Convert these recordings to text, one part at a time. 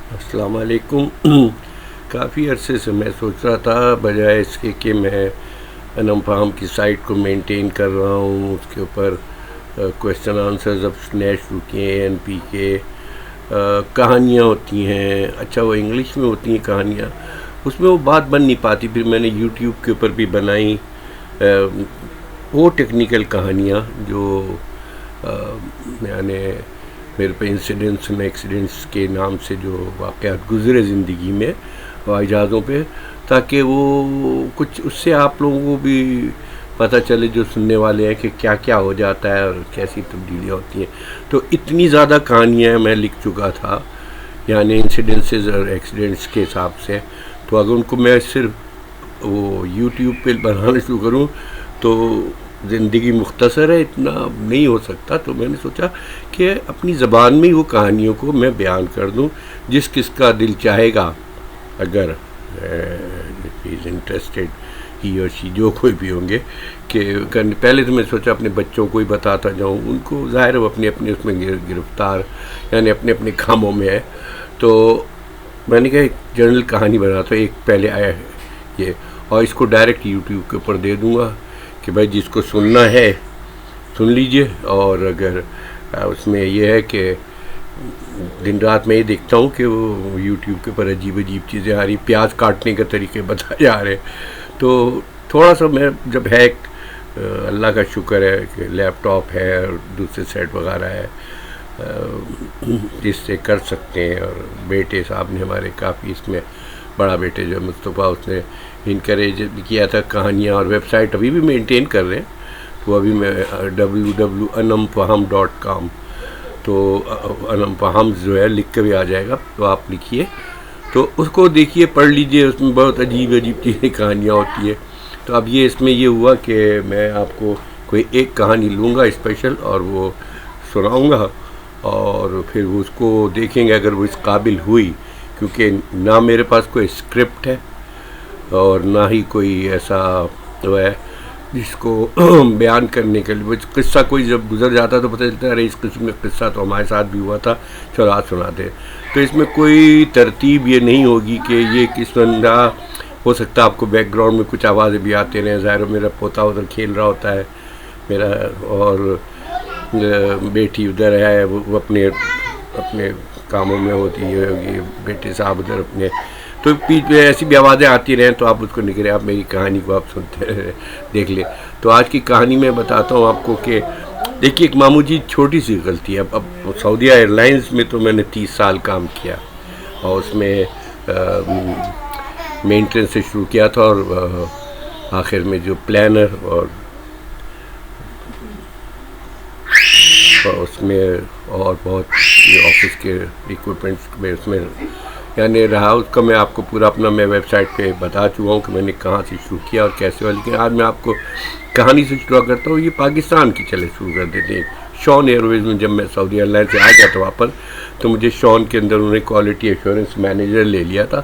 السلام علیکم۔ کافی عرصے سے میں سوچ رہا تھا، بجائے اس کے کہ میں انم فہم کی سائٹ کو مینٹین کر رہا ہوں، اس کے اوپر کویشچن آنسرز اب نئے شروع کیے ہیں، NP کے کہانیاں ہوتی ہیں، اچھا وہ انگلش میں ہوتی ہیں کہانیاں، اس میں وہ بات بن نہیں پاتی۔ پھر میں نے یوٹیوب کے اوپر بھی بنائی وہ ٹیکنیکل کہانیاں جو یعنی میرے پہ انسیڈنٹس میں ایکسیڈنٹس کے نام سے جو واقعات گزرے زندگی میں ہوائی جہازوں پہ، تاکہ وہ کچھ اس سے آپ لوگوں کو بھی پتہ چلے جو سننے والے ہیں کہ کیا کیا ہو جاتا ہے اور کیسی تبدیلیاں ہوتی ہیں۔ تو اتنی زیادہ کہانیاں میں لکھ چکا تھا، یعنی انسیڈنسز اور ایکسیڈنٹس کے حساب سے، تو اگر ان کو میں صرف وہ یوٹیوب پہ بنانا شروع کروں تو زندگی مختصر ہے، اتنا نہیں ہو سکتا۔ تو میں نے سوچا کہ اپنی زبان میں ہی وہ کہانیوں کو میں بیان کر دوں، جس کس کا دل چاہے گا، اگر از انٹرسٹیڈ ہی اور شی، جو کوئی بھی ہوں گے کہ پہلے تو میں سوچا اپنے بچوں کو ہی بتاتا جاؤں، ان کو ظاہر ہے وہ اپنے اپنے اس میں گرفتار، یعنی اپنے اپنے کاموں میں ہے۔ تو میں نے کہا ایک جنرل کہانی بناتا ہوں، ایک پہلے آیا ہے یہ، اور اس کو ڈائریکٹ یوٹیوب کے اوپر دے دوں گا کہ بھائی جس کو سننا ہے سن لیجئے۔ اور اگر اس میں یہ ہے کہ دن رات میں یہ دیکھتا ہوں کہ وہ یوٹیوب کے اوپر عجیب عجیب چیزیں آ رہی، پیاز کاٹنے کے طریقے بتائے جا رہے، تو تھوڑا سا میں جب ہے اللہ کا شکر ہے کہ لیپ ٹاپ ہے اور دوسرے سیٹ وغیرہ ہے جس سے کر سکتے ہیں، اور بیٹے صاحب نے ہمارے کافی اس میں، بڑا بیٹے جو مصطفیٰ، اس نے انکریج کیا تھا کہانیاں، اور ویب سائٹ ابھی بھی مینٹین کر رہے ہیں۔ تو ابھی میں www.anamfaham.com، تو انم فہم جو ہے لکھ کے بھی آ جائے گا، تو آپ لکھیے تو اس کو دیکھیے، پڑھ لیجئے، اس میں بہت عجیب عجیب چیزیں کہانیاں ہوتی ہیں۔ تو اب یہ اس میں یہ ہوا کہ میں آپ کو کوئی ایک کہانی لوں گا اسپیشل، اور وہ سناؤں گا، اور پھر اس کو دیکھیں گے اگر وہ اس قابل ہوئی، کیونکہ نہ میرے پاس کوئی اسکرپٹ ہے اور نہ ہی کوئی ایسا وہ ہے جس کو بیان کرنے کے لیے قصہ کوئی جب گزر جاتا تو پتہ چلتا ہے ارے اس قسم کا قصہ تو ہمارے ساتھ بھی ہوا تھا، چلو آج سناتے ہیں۔ تو اس میں کوئی ترتیب یہ نہیں ہوگی کہ یہ کس طرح ہو سکتا ہے آپ کو بیک گراؤنڈ میں کچھ آوازیں بھی آتے رہیں، ظاہر میرا پوتا ادھر کھیل رہا ہوتا ہے میرا، اور بیٹی ادھر ہے وہ اپنے اپنے کاموں میں ہوتی ہے، بیٹے صاحب ادھر اپنے، تو بیچ میں ایسی بھی آوازیں آتی رہیں تو آپ اس کو نکلے، آپ میری کہانی کو آپ سنتے رہے، دیکھ لیں۔ تو آج کی کہانی میں بتاتا ہوں آپ کو کہ دیکھیے ایک معمولی چھوٹی سی غلطی ہے۔ اب سعودیہ ایئر لائنس میں تو میں نے 30 سال کام کیا، اور اس میں مینٹیننس سے شروع کیا تھا، اور آخر میں جو پلانر اور اس میں اور بہت آفس کے ایکوپمنٹس میں اس میں یعنی رہا، اس کا میں آپ کو پورا اپنا میں ویب سائٹ پہ بتا چکا ہوں کہ میں نے کہاں سے شروع کیا اور کیسے ہوا۔ لیکن آج میں آپ کو کہانی سے شروع کرتا ہوں، یہ پاکستان کی چلے شروع کر دیتے ہیں۔ شان ایئر ویز میں جب میں سعودی ایئر لائن سے آ گیا تھا واپس، تو مجھے شان کے اندر انہوں نے کوالٹی ایشورنس مینیجر لے لیا تھا،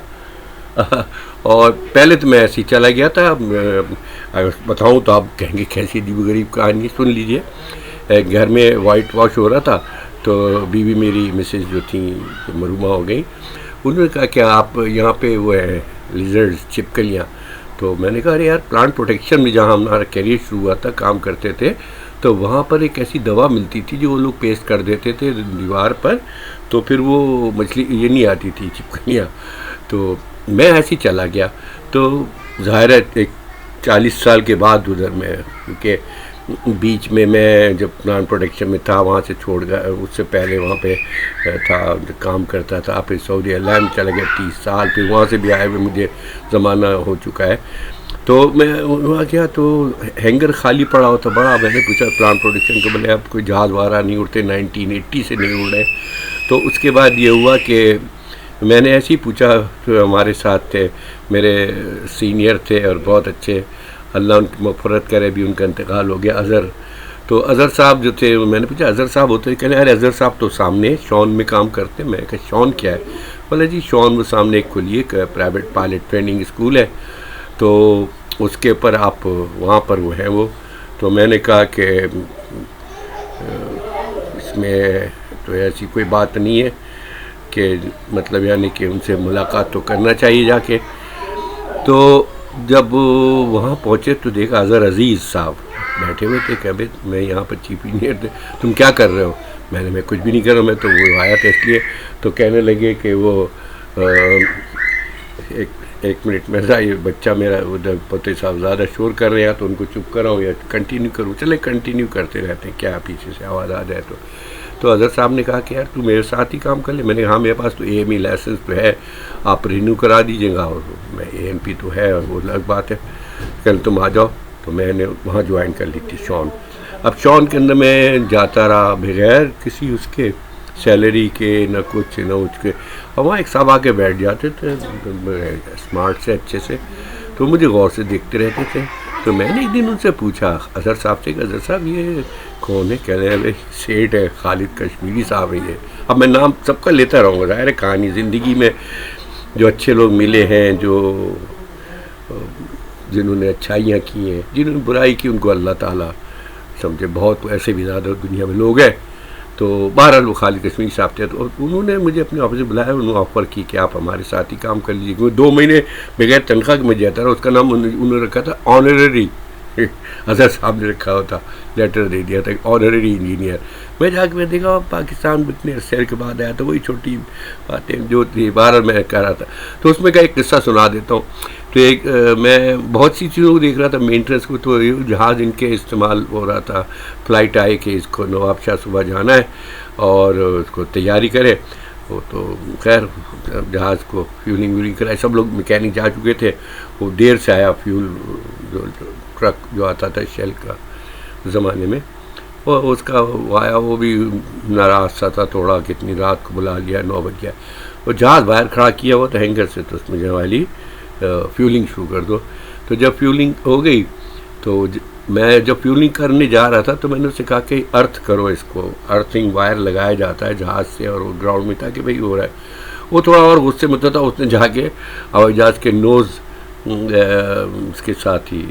اور پہلے تو میں ایسے ہی چلا گیا تھا۔ اگر بتاؤں تو آپ کہیں گے کیسی عجیب و غریب کہانی، سن لیجئے۔ گھر میں وائٹ واش ہو رہا تھا، تو بیوی میری مسز جو تھیں مرحومہ ہو گئی، انہوں نے کہا کہ آپ یہاں پہ وہ ہے لیزرڈ چھپکلیاں، تو میں نے کہا ارے یار پلانٹ پروٹیکشن میں جہاں ہمارا کیریئر شروع ہوا تھا، کام کرتے تھے، تو وہاں پر ایک ایسی دوا ملتی تھی جو وہ لوگ پیسٹ کر دیتے تھے دیوار پر، تو پھر وہ مچھلی یہ نہیں آتی تھی چھپکلیاں۔ تو میں ایسے ہی چلا گیا، تو ظاہر ہے ایک 40 سال کے بعد ادھر میں، کیونکہ بیچ میں جب پلانٹ پروڈکشن میں تھا وہاں سے چھوڑ گیا، اس سے پہلے وہاں پہ تھا کام کرتا تھا، پھر سعودی ایئر لائن چلا گیا 30 سال، پھر وہاں سے بھی آئے ہوئے مجھے زمانہ ہو چکا ہے۔ تو میں وہاں گیا تو ہینگر خالی پڑا ہوا تھا بڑا، میں نے پوچھا پلانٹ پروڈکشن کو، بولے اب کوئی جہاز وغیرہ نہیں اڑتے، 1980 سے نہیں اڑ رہے۔ تو اس کے بعد یہ ہوا کہ میں نے ایسے ہی پوچھا، جو ہمارے ساتھ تھے میرے سینئر تھے اور بہت اچھے، اللہ ان کی مغفرت کرے، بھی ان کا انتقال ہو گیا، اظہر۔ تو اظہر صاحب جو تھے، میں نے پوچھا اظہر صاحب ہوتے، کہنے ارے اظہر صاحب تو سامنے شان میں کام کرتے۔ میں کہا شان کیا ہے؟ بولے جی شان وہ سامنے ایک کھلی ایک پرائیویٹ پائلٹ ٹریننگ اسکول ہے، تو اس کے اوپر آپ وہاں پر وہ ہیں وہ۔ تو میں نے کہا کہ اس میں تو ایسی کوئی بات نہیں ہے کہ مطلب یعنی کہ ان سے ملاقات تو کرنا چاہیے جا کے. تو جب وہاں پہنچے تو دیکھا اظہر عزیز صاحب بیٹھے ہوئے تھے. کہ میں یہاں پر چیف انجینئر تھے, تم کیا کر رہے ہو؟ میں کچھ بھی نہیں کر رہا ہوں, میں تو وہ آیا تھا اس لیے. تو کہنے لگے کہ وہ ایک منٹ میں یہ بچہ میرا ادھر پتے صاحب زیادہ شور کر رہے ہیں, تو ان کو چپ کراؤں یا کنٹینیو کروں؟ چلے کنٹینیو کرتے رہتے ہیں, کیا پیچھے سے آواز آ جائے تو اظہر صاحب نے کہا کہ یار تو میرے ساتھ ہی کام کر لے. میں نے کہا ہاں میرے پاس تو AME لائسنس تو ہے, آپ رینیو کرا دیجیے گا, اور میں ANP تو ہے, اور وہ الگ بات ہے, کل تم آ جاؤ. تو میں نے وہاں جوائن کر لی تھی شون. اب شون کے اندر میں جاتا رہا بغیر کسی اس کے سیلری کے, نہ کچھ نہ اس کے. اور وہاں ایک صاحب آ کے بیٹھ جاتے تھے اسمارٹ سے, اچھے سے, تو مجھے غور سے دیکھتے رہتے تھے. تو میں نے ایک دن ان سے پوچھا اظہر صاحب سے کہ اظہر صاحب یہ کون ہے؟ کہہ رہے ہیں سیٹ ہے, خالد کشمیری صاحب ہیں یہ. اب میں نام سب کا لیتا رہوں گا, ظاہر ہے کہانی زندگی میں جو اچھے لوگ ملے ہیں, جو جنہوں نے اچھائیاں کی ہیں, جنہوں نے برائی کی, ان کو اللہ تعالیٰ سمجھے. بہت ایسے بھی زیادہ دنیا میں لوگ ہیں. تو بہرحال وہ خالد کشمیری صاحب تھے, تو انہوں نے مجھے اپنے آفس سے بلایا, انہوں نے آفر کی کہ آپ ہمارے ساتھ ہی کام کر لیجیے. کیونکہ 2 مہینے بغیر تنخواہ کے میں جاتا رہا. اس کا نام انہوں نے رکھا تھا آنرری, اظہر صاحب نے رکھا ہوتا, لیٹر دے دیا تھا آنرری انجینئر. میں جا کے میں دیکھا پاکستان اتنے عرصے کے بعد آیا تھا, وہی چھوٹی باتیں جو تھی بہرحال میں کہہ رہا تھا. تو اس میں کا ایک قصہ سنا دیتا ہوں. تو ایک میں بہت سی چیزوں کو دیکھ رہا تھا مینٹننس کو. تو جہاز ان کے استعمال ہو رہا تھا, فلائٹ آئے کہ اس کو نواب شاہ صبح جانا ہے اور اس کو تیاری کرے. وہ تو خیر جہاز کو فیولنگ ویولنگ کرائے, سب لوگ میکینک جا چکے تھے. وہ دیر سے آیا فیول, جو ٹرک جو آتا تھا شیل کا زمانے میں, اور اس کا وہ آیا, وہ بھی ناراض سا تھا تھوڑا, کتنی رات کو بلا لیا, 9 بج گیا. وہ جہاز باہر کھڑا کیا ہوا تھا ہینگر سے, تو اس میں جو والی فیولنگ شروع کر دو. تو جب فیولنگ ہو گئی تو میں جب فیولنگ کرنے جا رہا تھا تو میں نے اسے کہا کہ ارتھ کرو اس کو. ارتھنگ وائر لگایا جاتا ہے جہاز سے اور گراؤنڈ میں تھا کہ بھائی ہو رہا ہے. وہ تھوڑا اور غصے میں تھا, اس نے جا کے ہوائی جہاز کے نوز اس کے ساتھ ہی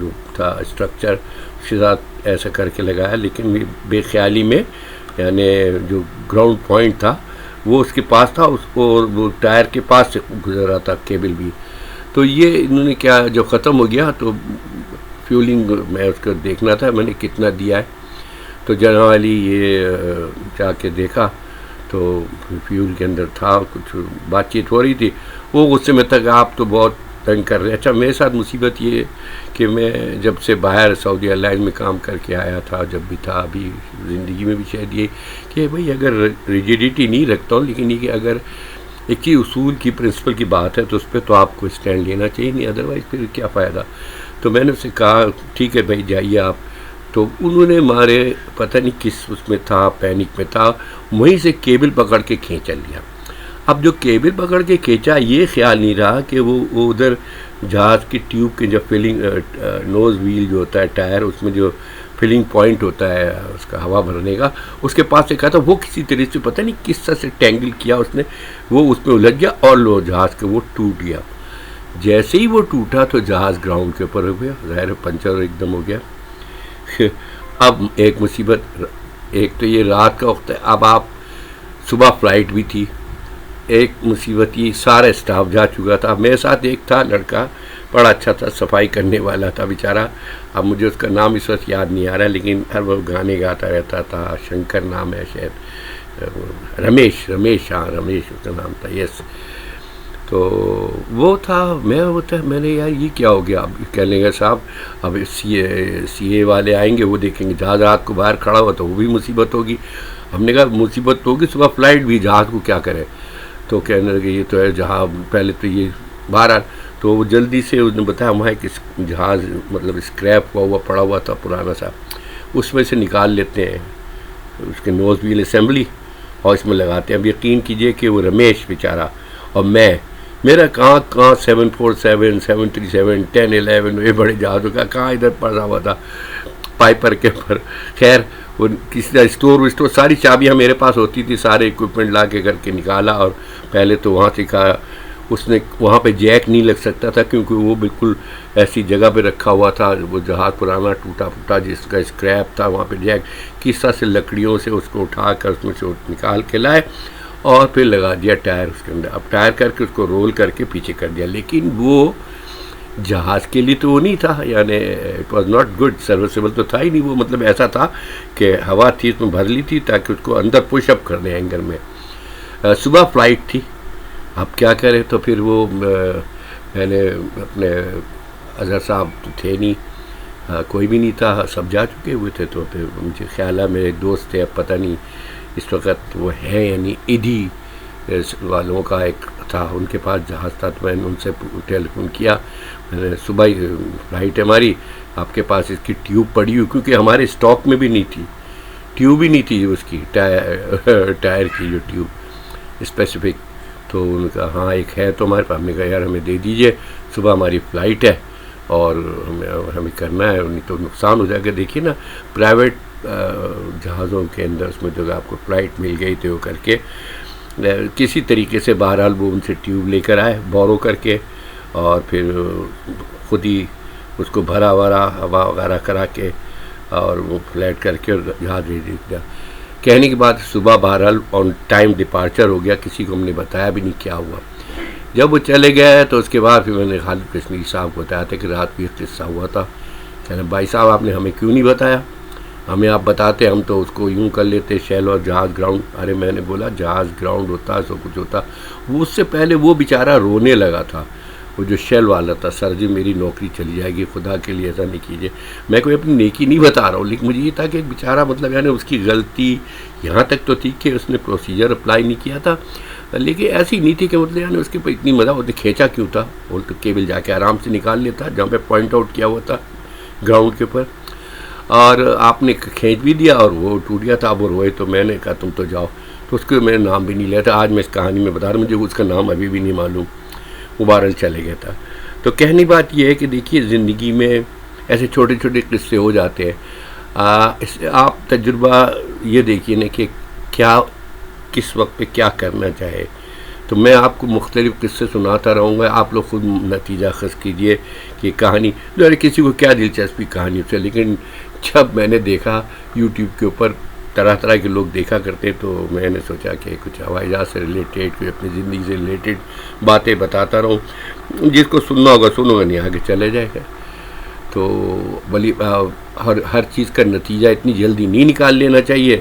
جو تھا اسٹرکچر اس کے ساتھ ایسا کر کے لگایا, لیکن بے خیالی میں یعنی جو گراؤنڈ پوائنٹ تھا وہ اس کے پاس تھا, اس کو وہ ٹائر کے پاس سے گزر رہا تھا کیبل بھی. تو یہ انہوں نے کیا, جب ختم ہو گیا تو فیولنگ میں اس کو دیکھنا تھا میں نے کتنا دیا ہے. تو جناب والی یہ جا کے دیکھا تو فیول کے اندر تھا, کچھ بات چیت ہو رہی تھی. وہ غصے میں تھا کہ آپ تو بہت تنگ کر رہے ہیں. اچھا میرے ساتھ مصیبت یہ کہ میں جب سے باہر سعودی ایئر میں کام کر کے آیا تھا, جب بھی تھا, ابھی زندگی میں بھی شاید یہ کہ بھئی اگر ریجیڈیٹی نہیں رکھتا ہوں, لیکن یہ کہ اگر ایک ہی اصول کی پرنسپل کی بات ہے تو اس پہ تو آپ کو اسٹینڈ لینا چاہیے, نہیں ادروائز پھر کیا فائدہ. تو میں نے اسے کہا ٹھیک ہے بھائی جائیے آپ. تو انہوں نے مارے پتہ نہیں کس اس میں تھا, پینک میں تھا, وہیں سے کیبل پکڑ کے کھینچا لیا. اب جو کیبل پکڑ کے کھینچا, یہ خیال نہیں رہا کہ وہ ادھر جہاز کی ٹیوب کے جو فلنگ نوز ویل جو ہوتا ہے ٹائر, اس میں جو فلنگ پوائنٹ ہوتا ہے اس کا ہوا بھرنے کا, اس کے پاس سے کہا تھا. وہ کسی طرح سے پتہ نہیں کس طرح سے ٹینگل کیا اس نے, وہ اس میں الجھ گیا اور لو جہاز کے وہ ٹوٹ گیا. جیسے ہی وہ ٹوٹا تو جہاز گراؤنڈ کے اوپر ہو گیا, ظاہر پنچر ایک دم ہو گیا. اب ایک مصیبت, ایک تو یہ رات کا وقت ہے, اب آپ صبح فلائٹ بھی تھی. ایک مصیبت یہ سارا اسٹاف جا چکا تھا. میرے ساتھ ایک تھا لڑکا, بڑا اچھا تھا, صفائی کرنے والا تھا بیچارہ. اب مجھے اس کا نام اس وقت یاد نہیں آ رہا, لیکن ہر وہ گانے گاتا رہتا تھا, شنکر نام ہے شاید, رمیش, ہاں رمیش اس کا نام تھا, یس. تو وہ تھا, میں نے یار یہ کیا ہو گیا. اب کہنے لگا صاحب اب سی اے والے آئیں گے, وہ دیکھیں گے جہاز رات کو باہر کھڑا ہوا تو وہ بھی مصیبت ہوگی. ہم نے کہا مصیبت ہوگی, صبح فلائٹ بھی, جہاز کو کیا کرے. تو کہنے لگے یہ تو ہے جہاز, پہلے تو یہ باہر. تو وہ جلدی سے اس نے بتایا وہاں ایک جہاز مطلب اسکریپ ہوا پڑا ہوا تھا پرانا سا, اس میں سے نکال لیتے ہیں اس کے نوز ویل اسمبلی اور اس میں لگاتے ہیں. اب یقین کیجئے کہ وہ رمیش بیچارہ اور میں, میرا کہاں 747 737 10 11 یہ بڑے جہازوں کا کہاں ادھر پڑا ہوا تھا پائپر کے پر. خیر وہ کسی کا اسٹور ساری چابیاں میرے پاس ہوتی تھی, سارے اکوپمنٹ لا کے کر کے نکالا. اور پہلے تو وہاں سے کہا, اس نے وہاں پہ جیک نہیں لگ سکتا تھا کیونکہ وہ بالکل ایسی جگہ پہ رکھا ہوا تھا, وہ جہاز پرانا ٹوٹا پھوٹا جس کا اسکریپ تھا, وہاں پہ جیک کس طرح سے لکڑیوں سے اس کو اٹھا کر اس میں سے نکال کے لائے اور پھر لگا دیا ٹائر اس کے اندر. اب ٹائر کر کے اس کو رول کر کے پیچھے کر دیا. لیکن وہ جہاز کے لیے تو وہ نہیں تھا, یعنی اٹ واز ناٹ گڈ, سروسیبل تو تھا ہی نہیں وہ. مطلب ایسا تھا کہ ہوا تھی اس میں بھر لی تھی تاکہ اس کو اندر پش اپ کر دیں اینگر میں. صبح فلائٹ تھی, اب کیا کریں. تو پھر وہ میں نے اپنے اظہر صاحب تو تھے نہیں, کوئی بھی نہیں تھا, سب جا چکے ہوئے تھے. تو پھر مجھے خیال ہے میرے ایک دوست تھے, اب پتہ نہیں اس وقت وہ ہیں یعنی ایدھی والوں کا ایک تھا, ان کے پاس جہاز تھا. تو میں نے ان سے ٹیلی فون کیا, میں نے صبح ہی فلائٹ ہے ہماری, آپ کے پاس اس کی ٹیوب پڑی ہوئی, کیونکہ ہمارے اسٹاک میں بھی نہیں تھی, ٹیوب ہی نہیں تھی اس کی ٹائر کی جو ٹیوب اسپیسیفک. تو ان کا ہاں ایک ہے تو ہمارے پاس. ہم نے کہا یار ہمیں دے دیجئے, صبح ہماری فلائٹ ہے اور ہمیں کرنا ہے, نہیں تو نقصان ہو جائے گا. دیکھیے نا پرائیویٹ جہازوں کے اندر اس میں جو آپ کو فلائٹ مل گئی تھی وہ کر کے کسی طریقے سے بہرحال وہ ان سے ٹیوب لے کر آئے بورو کر کے, اور پھر خود ہی اس کو بھرا ورا ہوا وغیرہ کرا کے اور وہ فلیٹ کر کے اور جہاز دے دیا. کہنے کے بعد صبح بہرحال آن ٹائم ڈپارچر ہو گیا, کسی کو ہم نے بتایا بھی نہیں کیا ہوا. جب وہ چلے گئے تو اس کے بعد پھر میں نے خالد کشمیری صاحب کو بتایا تھا کہ رات کو یہ قصہ ہوا تھا. کہنا بھائی صاحب آپ نے ہمیں کیوں نہیں بتایا, ہمیں آپ بتاتے ہم تو اس کو یوں کر لیتے شیل اور جہاز گراؤنڈ. ارے میں نے بولا جہاز گراؤنڈ ہوتا سب کچھ ہوتا. وہ اس سے پہلے وہ بیچارہ رونے لگا تھا, وہ جو شیل والا تھا, سر جی میری نوکری چلی جائے گی, خدا کے لیے ایسا نہیں کیجیے. میں کوئی اپنی نیکی نہیں بتا رہا ہوں, لیکن مجھے یہ تھا کہ ایک بیچارہ مطلب یعنی اس کی غلطی یہاں تک تو تھی کہ اس نے پروسیجر اپلائی نہیں کیا تھا, لیکن ایسی نہیں تھی کہ مطلب یعنی اس کے اوپر اتنی مزہ ہوتی. کھینچا کیوں تھا, وہ تو کیبل جا کے آرام سے نکال لیتا جہاں پہ پوائنٹ آؤٹ کیا ہوا تھا گراؤنڈ کے اوپر, اور آپ نے کھینچ بھی دیا اور وہ ٹوٹ گیا تھا. اب وہ روئے تو میں نے کہا تم تو جاؤ, تو اس کو میں نے نام بھی نہیں لیا تھا. آج میں اس کہانی میں بتا رہا ہوں, مجھے اس کا نام ابھی بھی نہیں معلوم, وہ بہرحال چلے گیا تھا. تو کہنی بات یہ ہے کہ دیکھیے زندگی میں ایسے چھوٹے چھوٹے قصے ہو جاتے ہیں. اس آپ تجربہ یہ دیکھیے نا کہ کیا کس وقت پہ کیا کرنا چاہے. تو میں آپ کو مختلف قصے سناتا رہوں گا, آپ لوگ خود نتیجہ خاص کیجئے کہ کہانی جو ہے کسی کو کیا دلچسپی کہانی سے. لیکن جب میں نے دیکھا یوٹیوب کے اوپر طرح طرح کے لوگ دیکھا کرتے, تو میں نے سوچا کہ کچھ ہوائی جہاز سے ریلیٹڈ, کوئی اپنی زندگی سے ریلیٹڈ باتیں بتاتا رہوں. جس کو سننا ہوگا سنو گا, نہیں آگے چلے جائے گا. تو بلی ہر چیز کا نتیجہ اتنی جلدی نہیں نکال لینا چاہیے.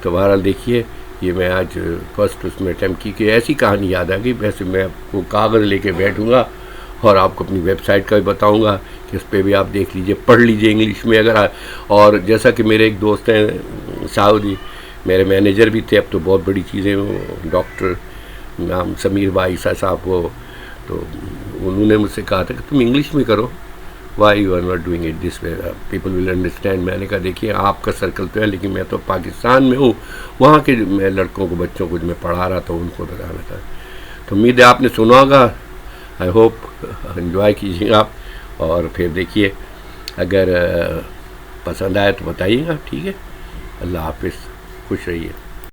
تو بہرحال دیکھیے یہ میں آج فرسٹ اس میں اٹیمپٹ کی کہ ایسی کہانی یاد آ گئی. ویسے میں آپ کو کاغذ لے کے بیٹھوں گا اور آپ کو اپنی ویب سائٹ کا بھی بتاؤں گا کہ اس پہ بھی آپ دیکھ لیجئے, پڑھ لیجئے انگلش میں اگر. اور جیسا کہ میرے ایک دوست ہیں سعودی, میرے مینیجر بھی تھے, اب تو بہت بڑی چیزیں, ڈاکٹر نام سمیر بھائی صاحب, وہ تو انہوں نے مجھ سے کہا تھا کہ تم انگلش میں کرو, why you are not doing it this way, people will understand. میں نے کہا دیکھیے آپ کا سرکل تو ہے, لیکن میں تو پاکستان میں ہوں, وہاں کے میں لڑکوں کو بچوں کو جو میں پڑھا رہا تھا ان کو بتانا تھا. تو امید ہے آپ نے سنا ہوگا, آئی ہوپ انجوائے کیجیے گا آپ, اور پھر دیکھیے اگر پسند آئے تو بتائیے گا. ٹھیک ہے, اللہ حافظ, خوش رہیے.